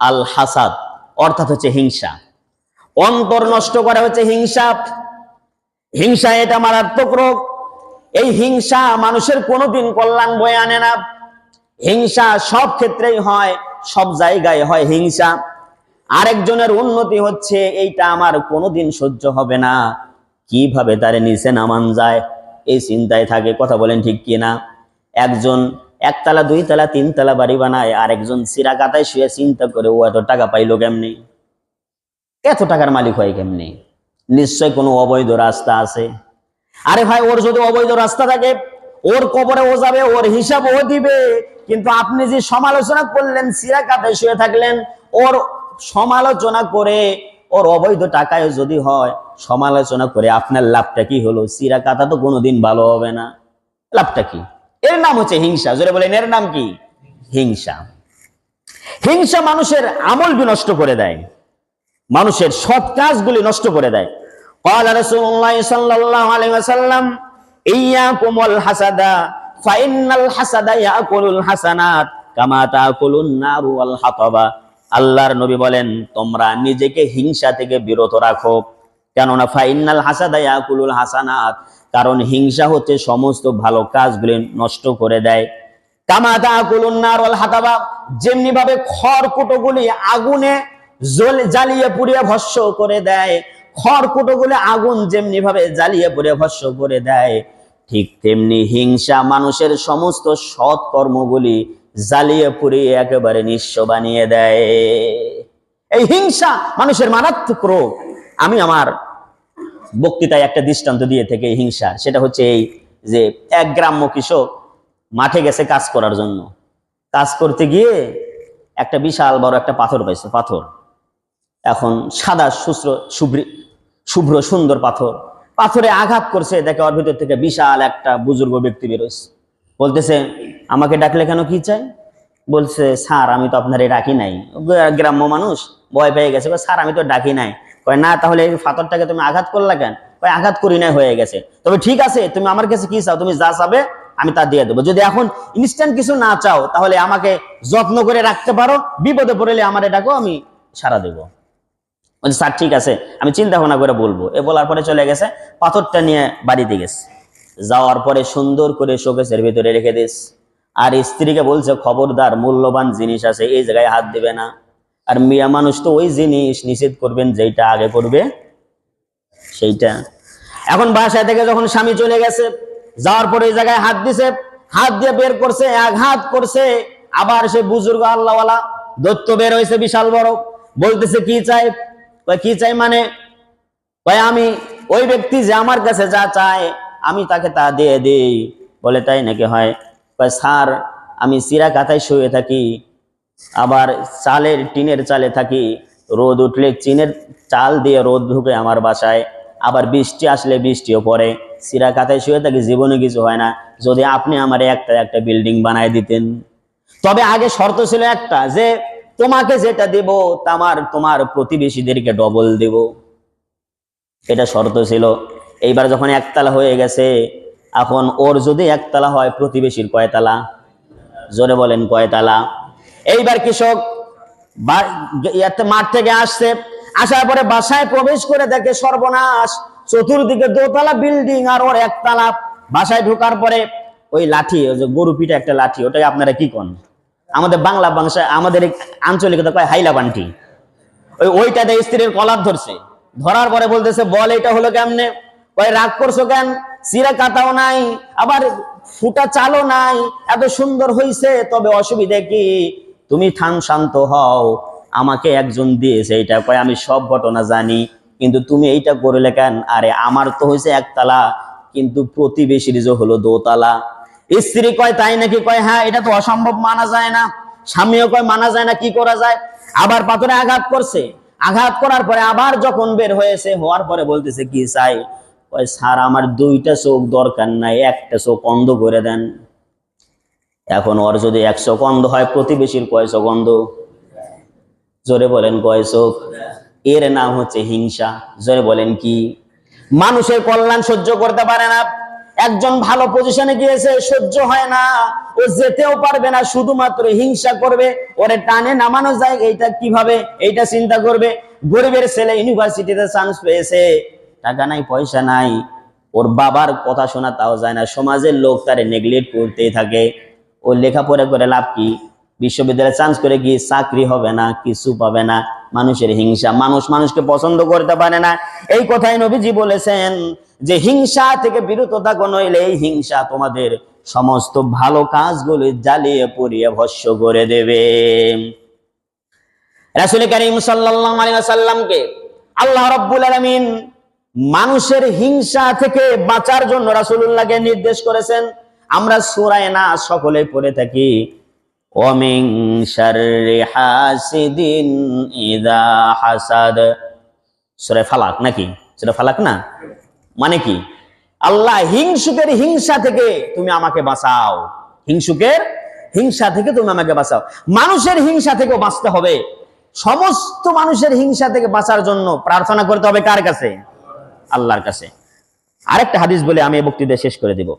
আল হাসাদ অর্থাৎ হচ্ছে হিংসা। অন্তর নষ্ট করা হচ্ছে হিংসা। হিংসা এটা মারাত্মক রোগ। এই হিংসা মানুষের কোনোদিন কল্যাণ বয়ে আনে না। হিংসা সব ক্ষেত্রেই হয়, সব জায়গায় হয় হিংসা। আরেকজনের উন্নতি হচ্ছে এইটা আমার কোনোদিন সহ্য হবে না, কিভাবে তারে নিচে নামান যায় এই চিন্তায় থাকে। কথা বলেন ঠিক কি না? একজন একতলা, দুইতলা, তিনতলা বাড়ি বানায়, আর একজন চিরা কাতায় শুয়ে চিন্তা করে ও এত টাকা পাইলো কেমনি, এত টাকার মালিক হয় কেমনি? নিশ্চয় কোনো অবৈধ রাস্তা আছে। আরে ভাই, ওর যদি অবৈধ রাস্তা থাকে, ওর কবরে ও যাবে, ওর হিসাব ও দিবে। কিন্তু আপনি যে সমালোচনা করলেন, চিরা কাতায় শুয়ে থাকলেন, ওর সমালোচনা করে ওর অবৈধ টাকায় যদি হয়, সমালোচনা করে আপনার লাভটা কি হলো? চিরা কাতা তো কোনোদিন ভালো হবে না, লাভটা কি? এর নাম হচ্ছে হিংসা। জোরে বলেন, এর নাম কি? হিংসা। হিংসা মানুষের আমল নষ্ট করে দেয়, মানুষের সৎ কাজগুলি নষ্ট করে দেয়। قال رسول الله صلى الله عليه وسلم إياكم والحسد فإن الحسد يأكل الحسنات كما تأكل النار والحطب। আল্লাহর নবী বলেন, তোমরা নিজেকে হিংসা থেকে বিরত রাখো, কেননা ফাইনাল হাসাদা ইয়াকুলুল হাসানাত, কারণ হিংসা হচ্ছে সমস্ত ভালো কাজগুলি নষ্ট করে দেয়। কামা তাকুলুন নার ওয়াল হাতাবা, যেমনি ভাবে খড়কুটোগুলি আগুনে জ্বালিয়ে পুড়িয়ে ভস্ম করে দেয়, খড়কুটোগুলি আগুন যেমনি ভাবে জ্বালিয়ে পুড়িয়ে ভস্ম করে দেয়, ঠিক তেমনি হিংসা মানুষের সমস্ত সৎ কর্মগুলি জ্বালিয়ে পুড়িয়ে একেবারে নিঃস্ব বানিয়ে দেয়। এই হিংসা মানুষের মারাত্মক রোগ। আমি আমার বক্তৃতায় একটা দৃষ্টান্ত দিয়ে থেকে হিংসা, সেটা হচ্ছে এই যে এক গ্রাম্য কৃষক মাঠে গেছে কাজ করার জন্য। কাজ করতে গিয়ে একটা বিশাল বড় একটা পাথর পাইছে। পাথর এখন সাদা শুভ্র সুন্দর পাথর। পাথরে আঘাত করছে, দেখে ওর ভিতর থেকে বিশাল একটা বুজুর্গ ব্যক্তি বেরোচ্ছে। বলতেছে, আমাকে ডাকলে কেন, কি চাই? বলছে, স্যার আমি তো আপনারে ডাকি নাই। গ্রাম্য মানুষ ভয় পেয়ে গেছে, স্যার আমি তো ডাকি নাই। কয় না, তাহলে এই পাথরটাকে তুমি আঘাত করলা কেন? কয় আঘাত করি নাই, হয়ে গেছে। তবে ঠিক আছে, তুমি আমার কাছে কি চাও? তুমি যা চাবে আমি তা দিয়ে দেবো। যদি এখন ইনস্ট্যান্ট কিছু না চাও, তাহলে আমাকে যত্ন করে রাখতে পারো, বিপদে পড়লে আমারে ডাকো, আমি সারা দেবো। বলছে, স্যার ঠিক আছে, আমি চিন্তা ভাবনা করে বলবো। এ বলার পরে চলে গেছে, পাথরটা নিয়ে বাড়িতে গেছে। যাওয়ার পরে সুন্দর করে শোকেসের ভিতরে রেখে দিস। আর স্ত্রীকে বলছে, খবরদার, মূল্যবান জিনিস আছে, এই জায়গায় হাত দিবে না। আর মিয়া মানুষ তো ওই জিনিস নিষেধ করবেন যেটা আগে করবে সেইটা। এখন বাসায় থেকে যখন স্বামী চলে গেছে, যাওয়ার পরে এই জায়গায় হাত দিছে, হাত দিয়ে বের করছে, আঘাত করছে। আবার সে বুজুর্গ আল্লাহওয়ালা দৈত্য বের হয়েছে বিশাল বড়। বলতেছে, কি চাই? কি চাই মানে? আমি ওই ব্যক্তি যে আমার কাছে যা চায় আমি তাকে তা দিয়ে দিই। বলে, তাই নাকি? হয়। স্যার আমি চিরা কাতায় শুয়ে থাকি, আবার টিনের চালে থাকি। রোদ উঠলে চিনের চাল দিয়ে রোদ ঢুকে আমার বাসায়, আবার বৃষ্টি আসলে বৃষ্টিও পড়ে। চিরা কাতায় শুয়ে থাকি, জীবনে কিছু হয় না। যদি আপনি আমার একটা বিল্ডিং বানায় দিতেন। তবে আগে শর্ত ছিল একটা, যে তোমাকে যেটা দেব তোমার প্রতিবেশীদেরকে ডবল দেব, এটা শর্ত ছিল। এইবার যখন একতলা হয়ে গেছে, এখন ওর যদি একতলা হয়, প্রতিবেশীর কয়তলা? জোরে বলেন, কয়তলা? এইবার কৃষক মাঠ থেকে আসছে, আসার পরে বাসায় প্রবেশ করে দেখে সর্বনাশ, চতুর্দিকে দোতলা বিল্ডিং আর ওর একতলা। বাসায় ঢোকার পরে ওই লাঠি, ওই যে গরু পিঠে একটা লাঠি, ওটাকে আপনারা কি কোন? আমাদের বাংলা ভাষায়, আমাদের আঞ্চলিকতা কয় হাইলা বান্টি। ওইটা দিয়ে স্ত্রীর কলার ধরছে। ধরার পরে বলতেছে, বল এটা হলো কেমনে? কয়, রাগ করছো কেন? চিরা কাটাও নাই, আবার ফুটা চালও নাই, এত সুন্দর হইছে, তবে অসুবিধা কি? তুমি শান্ত হও, আমাকে একজন দিয়েছে এটা। কয়, আমি সব ঘটনা জানি, কিন্তু তুমি এইটা করলে কেন? আরে আমার তো হয়েছে একতলা, কিন্তু প্রতিবেশীর যে হলো দোতলা। স্ত্রী কয়, তাই নাকি? কয়, হ্যাঁ, এটা তো অসম্ভব, মানা যায় না। স্বামীও কয়, মানা যায় না, কি করা যায়? আবার পাথরে আঘাত করছে। আঘাত করার পরে আবার যখন বের হয়েছে, হওয়ার পরে বলতেছে, কি চাই? কয়, স্যার আমার দুইটা চোখ দরকার নাই, একটা চোখ অন্ধ করে দেন। এখন ওর যদি 1 চোখ অন্ধ হয়, প্রতিবেশীর কয় চোখ অন্ধ? জোরে বলেন, কয় চোখ? এর নাম হচ্ছে হিংসা। জোরে বলেন, কি? মানুষের কল্যাণ সহ্য করতে পারে না, একজন ভালো পজিশনে গিয়েছে, সহ্য হয় না, ও যেতেও পারবে না, শুধুমাত্র হিংসা করবে, ওরে টানে নামানো যায় এইটা কিভাবে, এইটা চিন্তা করবে। গরিবের ছেলে ইউনিভার্সিটিতে চান্স পেয়েছে, টাকা নাই পয়সা নাই, ওর বাবার কথা শোনা তাও যায় না, সমাজের লোক তারে নেগলেক্ট করতেই থাকে। ও লেখাপড়া করে লাভ কি? বিশ্ববিদ্যালয়ে চান্স করে কি চাকরি হবে না, কিছু পাবে না। মানুষের হিংসা, মানুষ মানুষকে পছন্দ করতে পারে না। এই কথাই নবীজি বলেছেন যে হিংসা থেকে বিরত থাকো, নইলে এই হিংসা তোমাদের সমস্ত ভালো কাজগুলি জ্বালিয়ে পুড়িয়ে ভস্ম করে দেবে। রাসূল কারীম সাল্লাল্লাহু আলাইহি ওয়াসাল্লামকে আল্লাহ রাব্বুল আলামিন মানুষের হিংসা থেকে বাঁচার জন্য রাসূলুল্লাহকে নির্দেশ করেছেন। আমরা সূরা নাস সকলে পড়ে থাকি, ওয়া মিন শাররি হাসিদিন ইযা হাসাদ। সূরা ফালাক নাকি? সূরা ফালাক না? মানে কি? আল্লাহ হিংসুকের হিংসা থেকে তুমি আমাকে বাঁচাও, হিংসুকের হিংসা থেকে তুমি আমাকে বাঁচাও। মানুষের হিংসা থেকেও বাঁচতে হবে। সমস্ত মানুষের হিংসা থেকে বাঁচার জন্য প্রার্থনা করতে হবে কার কাছে? আল্লাহর কাছে। আরেকটা হাদিস বলে আমি এই বক্তৃতা শেষ করে দেব।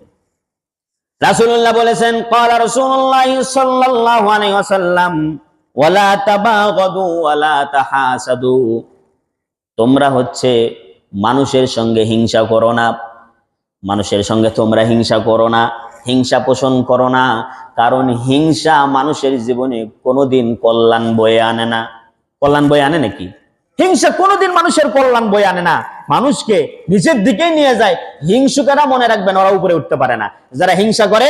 রাসূলুল্লাহ বলেছেন, ক্বালা রাসূলুল্লাহ সাল্লাল্লাহু আলাইহি ওয়াসাল্লাম, ওয়ালা তাবাগাদু ওয়ালা তাহাসাদু। তোমরা হচ্ছে মানুষের সঙ্গে হিংসা করো না, মানুষের সঙ্গে তোমরা হিংসা করো না, হিংসা পোষণ করো না, কারণ হিংসা মানুষের জীবনে কোনোদিন কল্যাণ বয়ে আনে না। কল্যাণ বয়ে আনে নাকি? হিংসা কোনোদিন মানুষের কল্যাণ বয়ে আনে না, মানুষকে নিচের দিকেই নিয়ে যায়। হিংসুকেরা মনে রাখবেন ওরা উপরে উঠতে পারে না, যারা হিংসা করে